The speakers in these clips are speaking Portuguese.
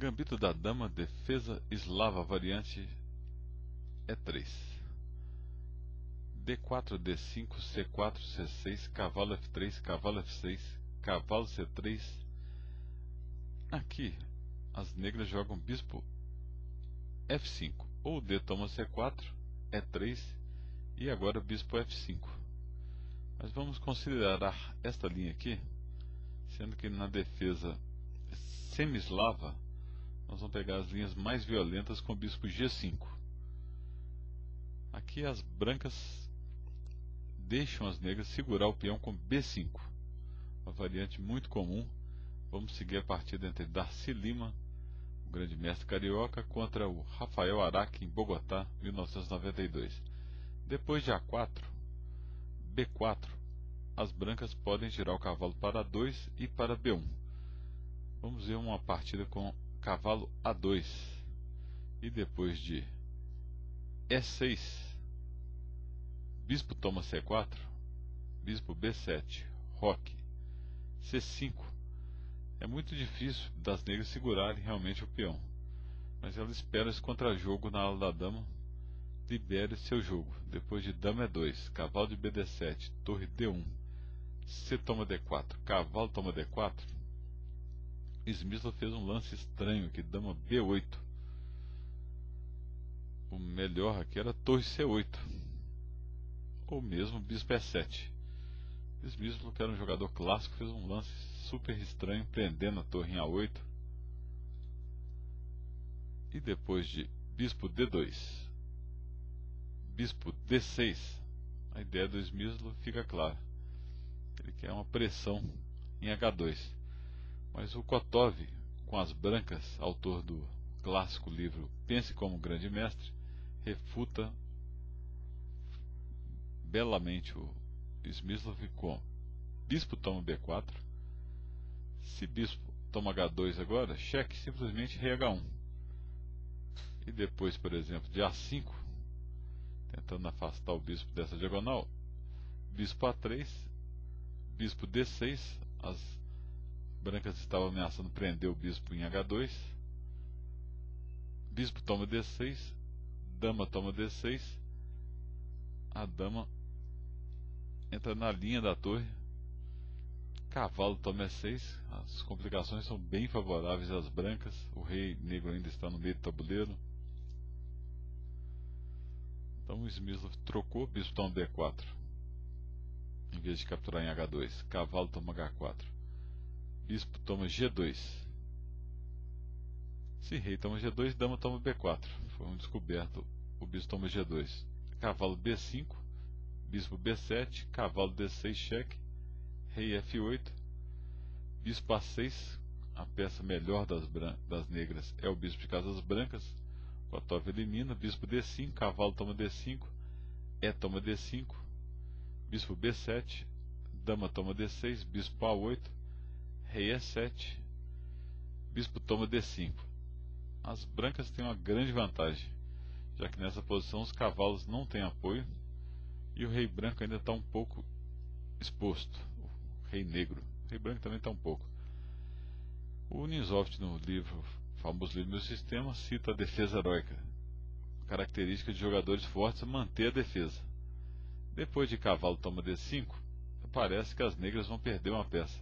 Gambito da dama, defesa eslava, variante E3. D4, D5, C4, C6, cavalo F3, cavalo F6, cavalo C3. Aqui, as negras jogam bispo F5, ou D toma C4, E3 e agora bispo F5. Mas vamos considerar esta linha aqui, sendo que na defesa semi-eslava nós vamos pegar as linhas mais violentas com o bispo G5. Aqui as brancas deixam as negras segurar o peão com B5, uma variante muito comum. Vamos seguir a partida entre Darcy Lima, o grande mestre carioca, contra o Rafael Araque em Bogotá, 1992. Depois de A4, B4, as brancas podem girar o cavalo para A2 e para B1. Vamos ver uma partida com cavalo A2 e depois de E6, bispo toma C4, bispo B7, roque, C5. É muito difícil das negras segurarem realmente o peão, mas ela espera esse contra-jogo na ala da dama, libere seu jogo. Depois de dama E2, cavalo de BD7, torre D1, C toma D4, cavalo toma D4. Smysl fez um lance estranho aqui, dama B8. O melhor aqui era torre C8, ou mesmo bispo E7. Smysl, que era um jogador clássico, fez um lance super estranho, prendendo a torre em A8. E depois de bispo D2, bispo D6, a ideia do Smysl fica clara. Ele quer uma pressão em H2. Mas o Kotov, com as brancas, autor do clássico livro Pense como Grande Mestre, refuta belamente o Smysl com bispo toma B4. Se bispo toma H2 agora, cheque, simplesmente rei H1. E depois, por exemplo, de A5, tentando afastar o bispo dessa diagonal, bispo A3, bispo D6, as brancas estavam ameaçando prender o bispo em H2, bispo toma D6, dama toma D6, a dama entra na linha da torre, cavalo toma E6, as complicações são bem favoráveis às brancas, o rei negro ainda está no meio do tabuleiro. Então o Smysl trocou, bispo toma B4, em vez de capturar em H2, cavalo toma H4, bispo toma G2. Se rei toma G2, dama toma B4. Foi um descoberto o bispo toma G2. Cavalo B5, bispo B7, cavalo D6, cheque, rei F8, bispo A6, a peça melhor das negras é o bispo de casas brancas. Kotov elimina, bispo D5, cavalo toma D5, E toma D5, bispo B7, dama toma D6, bispo A8, rei E7, bispo toma D5. As brancas têm uma grande vantagem, já que nessa posição os cavalos não têm apoio e o rei branco ainda está um pouco exposto, o rei negro. O rei branco também está um pouco. O Ninsoft, no livro, famoso livro Meu Sistema, cita a defesa heróica, característica de jogadores fortes, manter a defesa. Depois de cavalo toma D5, parece que as negras vão perder uma peça.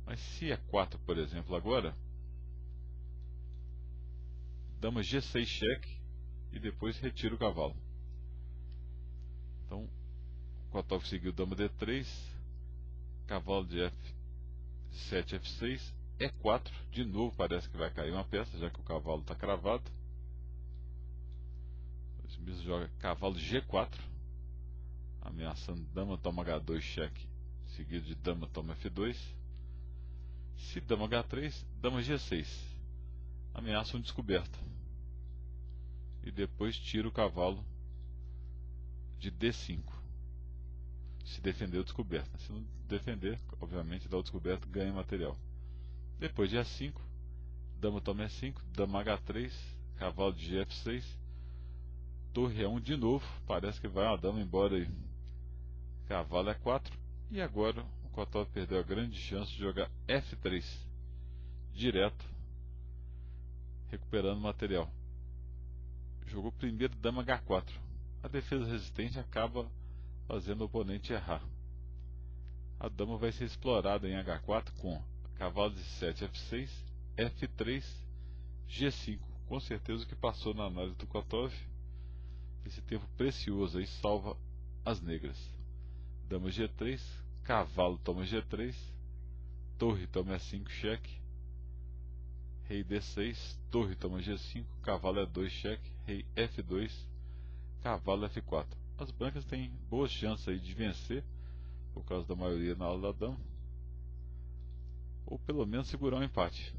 Mas se é 4, por exemplo, agora, dama G6 cheque e depois retira o cavalo. Então Kotov seguiu dama D3, cavalo de F7, F6, E4, de novo parece que vai cair uma peça, já que o cavalo está cravado. O Smysl joga cavalo G4, ameaçando dama toma H2 cheque, seguido de dama toma F2. Se dama H3, dama G6, ameaça um descoberto. E depois tira o cavalo de D5. Se defender o descoberto. Se não defender, obviamente dá o descoberto, ganha material. Depois de A5, dama toma E5, dama H3, cavalo de F6, torre E1 de novo, parece que vai uma dama embora aí. Cavalo E4, e agora o Kotov perdeu a grande chance de jogar F3 direto recuperando material. Jogou primeiro dama H4. A defesa resistente acaba fazendo o oponente errar. A dama vai ser explorada em H4 com cavalo de 7 F6, F3, G5. Com certeza o que passou na análise do Kotov. Esse tempo precioso aí salva as negras. Dama G3, cavalo toma G3, torre toma E5 cheque, rei D6, torre toma G5, cavalo E2 cheque, rei F2, cavalo F4. As brancas têm boas chances aí de vencer, por causa da maioria na ala da dama, ou pelo menos segurar um empate.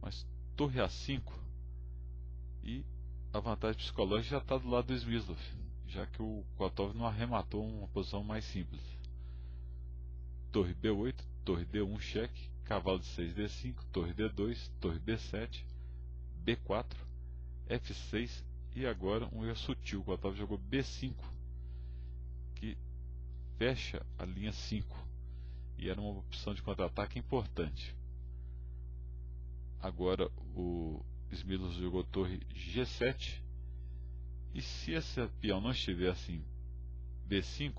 Mas torre A5, e a vantagem psicológica já está do lado do Smyslov, já que o Kotov não arrematou uma posição mais simples. Torre B8, torre D1 cheque, cavalo de 6 D5, torre D2, torre B7, B4, F6 e agora um erro sutil. O Kotov jogou B5, que fecha a linha 5 e era uma opção de contra-ataque importante. Agora o Smyslov jogou torre G7 e se esse peão não estiver assim B5,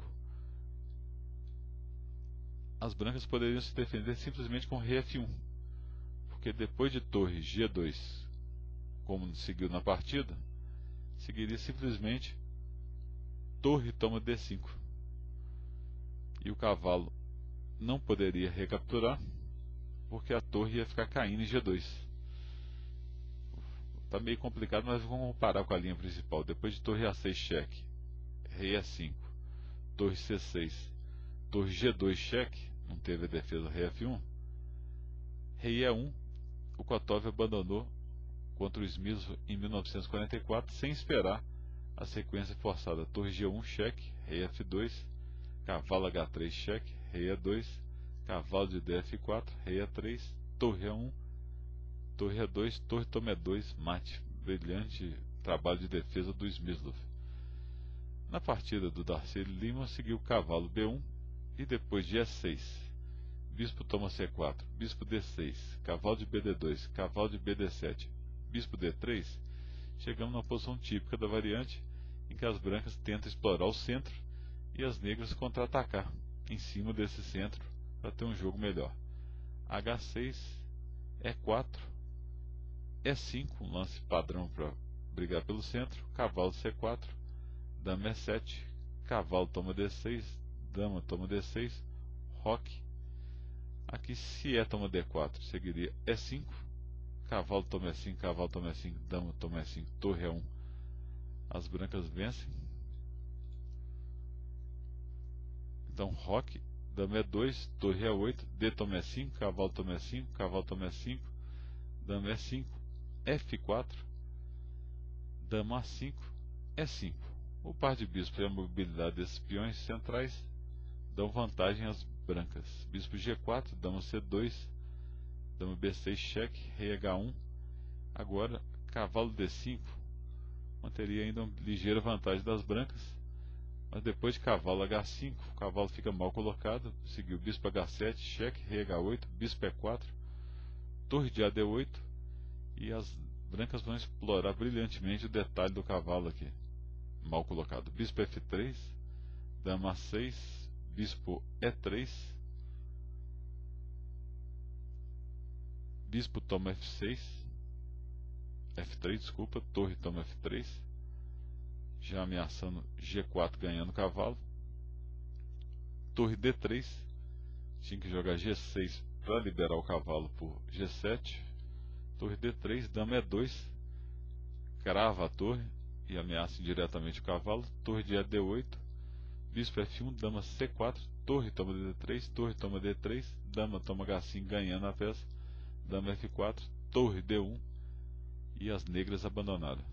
as brancas poderiam se defender simplesmente com rei F1, porque depois de torre G2, como seguiu na partida, seguiria simplesmente torre toma D5 e o cavalo não poderia recapturar porque a torre ia ficar caindo em G2. Está meio complicado, mas vamos comparar com a linha principal. Depois de torre A6 cheque, rei E5, torre C6, torre G2 cheque, não teve a defesa rei F1, rei E1, o Kotov abandonou contra o Smyslov em 1944 sem esperar a sequência forçada. Torre G1 cheque, rei F2, cavalo H3 cheque, rei E2, cavalo de DF4, rei E3, torre A1, torre E2, torre toma E2, mate. Brilhante trabalho de defesa do Smyslov. Na partida do Darcy Lima seguiu cavalo B1 e depois de E6, bispo toma C4, bispo D6, cavalo de BD2, cavalo de BD7, bispo D3, chegamos na posição típica da variante em que as brancas tentam explorar o centro e as negras contra-atacar em cima desse centro para ter um jogo melhor. H6, E4, E5, um lance padrão para brigar pelo centro, cavalo C4, dama E7, cavalo toma D6, dama toma D6, roque. Aqui se E toma D4, seguiria E5, cavalo toma E5, cavalo toma E5, dama toma E5, torre E1. As brancas vencem. Então roque, dama E2, torre E8, D toma E5, cavalo toma E5, cavalo toma E5, dama E5, F4, dama A5, E5. O par de bispo e a mobilidade desses peões centrais dão vantagem às brancas. Bispo G4, dama C2, dama B6 cheque, rei H1. Agora cavalo D5 manteria ainda uma ligeira vantagem das brancas, mas depois de cavalo H5 o cavalo fica mal colocado. Seguiu bispo H7 cheque, rei H8, bispo E4, torre de AD8 e as brancas vão explorar brilhantemente o detalhe do cavalo aqui mal colocado. Bispo F3, dama A6, bispo E3, bispo toma F6, F3, desculpa, torre toma F3, já ameaçando G4 ganhando cavalo. Torre D3, tinha que jogar G6 para liberar o cavalo por G7. Torre D3, dama E2, crava a torre e ameaça indiretamente o cavalo. Torre de AD8, bispo F1, dama C4, torre toma D3, torre toma D3, dama toma H5 ganhando a peça, dama F4, torre D1 e as negras abandonaram.